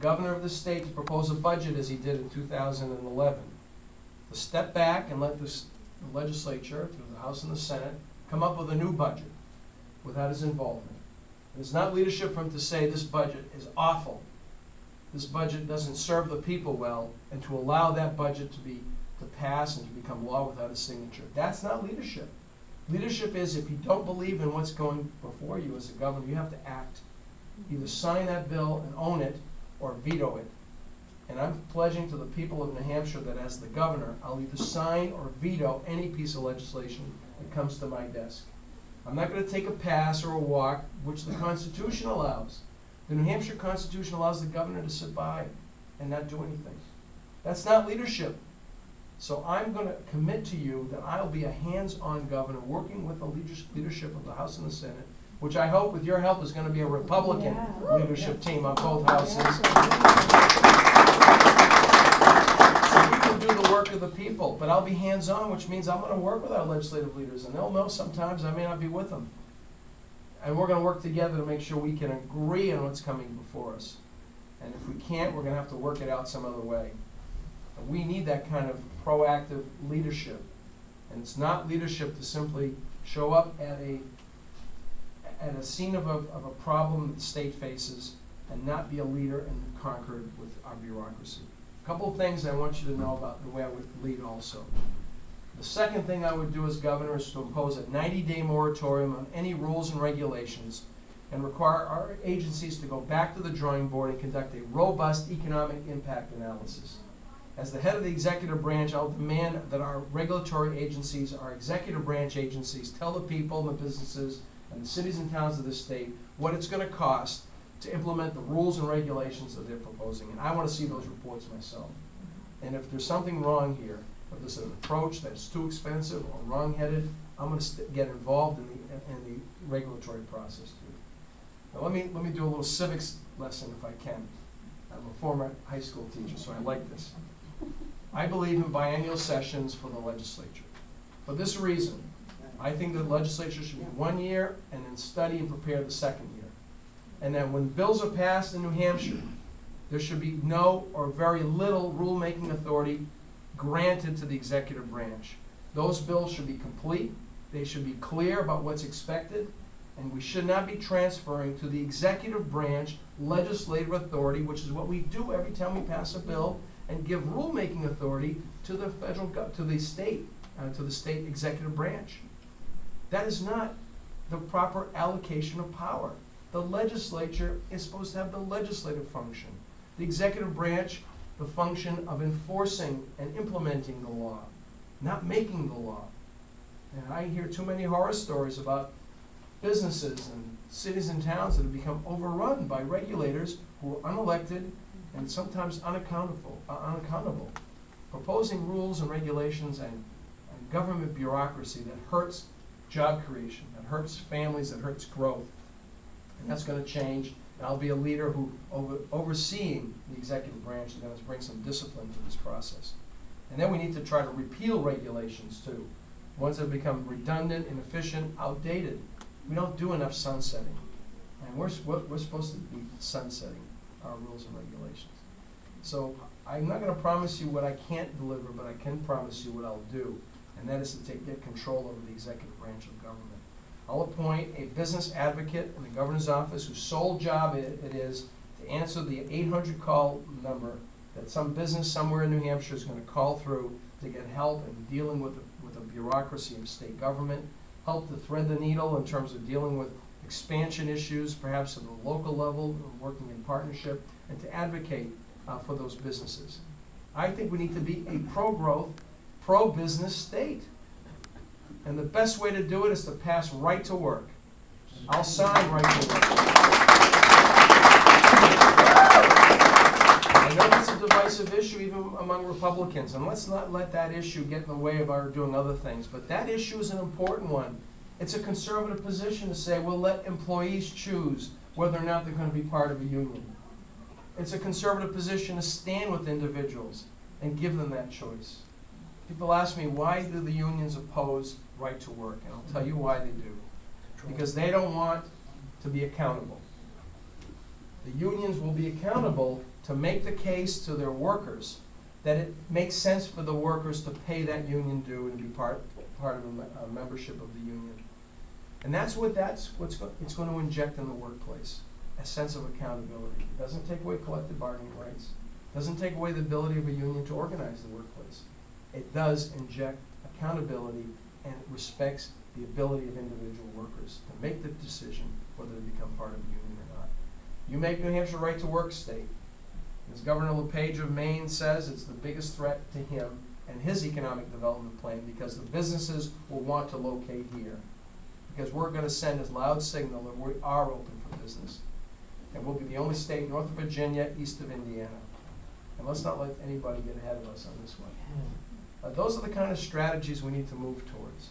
governor of the state to propose a budget as he did in 2011. To step back and let the legislature, through the House and the Senate, come up with a new budget without his involvement. It's not leadership for him to say this budget is awful, this budget doesn't serve the people well, and to allow that budget to pass and to become law without his signature. That's not leadership. Leadership is, if you don't believe in what's going before you as a governor, you have to act. Either sign that bill and own it, or veto it. And I'm pledging to the people of New Hampshire that as the governor, I'll either sign or veto any piece of legislation that comes to my desk. I'm not going to take a pass or a walk, which the Constitution allows. The New Hampshire Constitution allows the governor to sit by and not do anything. That's not leadership. So I'm going to commit to you that I'll be a hands-on governor working with the leadership of the House and the Senate, which I hope with your help is going to be a Republican leadership team on both houses. So we can do the work of the people, but I'll be hands-on, which means I'm going to work with our legislative leaders, and they'll know sometimes I may not be with them. And we're going to work together to make sure we can agree on what's coming before us. And if we can't, we're going to have to work it out some other way. And we need that kind of proactive leadership. And it's not leadership to simply show up at a scene of a problem that the state faces and not be a leader and conquer it with our bureaucracy. A couple of things I want you to know about the way I would lead also. The second thing I would do as governor is to impose a 90-day moratorium on any rules and regulations and require our agencies to go back to the drawing board and conduct a robust economic impact analysis. As the head of the executive branch, I'll demand that our regulatory agencies, our executive branch agencies, tell the people and the businesses and the cities and towns of this state what it's going to cost to implement the rules and regulations that they're proposing. And I want to see those reports myself. And if there's something wrong here, if there's an approach that's too expensive or wrong-headed, I'm going to get involved in the regulatory process too. Now let me do a little civics lesson if I can. I'm a former high school teacher, so I like this. I believe in biennial sessions for the legislature. For this reason, I think the legislature should be 1 year and then study and prepare the second year. And then when bills are passed in New Hampshire, there should be no or very little rulemaking authority granted to the executive branch. Those bills should be complete, they should be clear about what's expected, and we should not be transferring to the executive branch legislative authority, which is what we do every time we pass a bill, and give rulemaking authority to the state executive branch. That is not the proper allocation of power. The legislature is supposed to have the legislative function. The executive branch, the function of enforcing and implementing the law, not making the law. And I hear too many horror stories about businesses and cities and towns that have become overrun by regulators who are unelected and sometimes unaccountable, proposing rules and regulations and government bureaucracy that hurts job creation, that hurts families, that hurts growth. And that's going to change. And I'll be a leader who, overseeing the executive branch, is going to bring some discipline to this process. And then we need to try to repeal regulations too. Ones that become redundant, inefficient, outdated. We don't do enough sunsetting. And we're supposed to be sunsetting our rules and regulations. So I'm not going to promise you what I can't deliver, but I can promise you what I'll do. And that is to get control over the executive branch of government. I'll appoint a business advocate in the governor's office whose sole job it is to answer the 800 call number that some business somewhere in New Hampshire is going to call through to get help in dealing with the bureaucracy of state government, help to thread the needle in terms of dealing with expansion issues, perhaps at the local level, working in partnership, and to advocate for those businesses. I think we need to be a pro-growth, pro-business state. And the best way to do it is to pass right to work. I'll sign right to work. I know that's a divisive issue even among Republicans, and let's not let that issue get in the way of our doing other things. But that issue is an important one. It's a conservative position to say we'll let employees choose whether or not they're going to be part of a union. It's a conservative position to stand with individuals and give them that choice. People ask me, why do the unions oppose right to work? And I'll tell you why they do. Because they don't want to be accountable. The unions will be accountable to make the case to their workers that it makes sense for the workers to pay that union due and be part of a membership of the union. And it's going to inject in the workplace, a sense of accountability. It doesn't take away collective bargaining rights. It doesn't take away the ability of a union to organize the workplace. It does inject accountability and respects the ability of individual workers to make the decision whether to become part of a union or not. You make New Hampshire right to work state. As Governor LePage of Maine says, it's the biggest threat to him and his economic development plan because the businesses will want to locate here. Because we're going to send a loud signal that we are open for business. And we'll be the only state north of Virginia, east of Indiana. And let's not let anybody get ahead of us on this one. Those are the kind of strategies we need to move towards.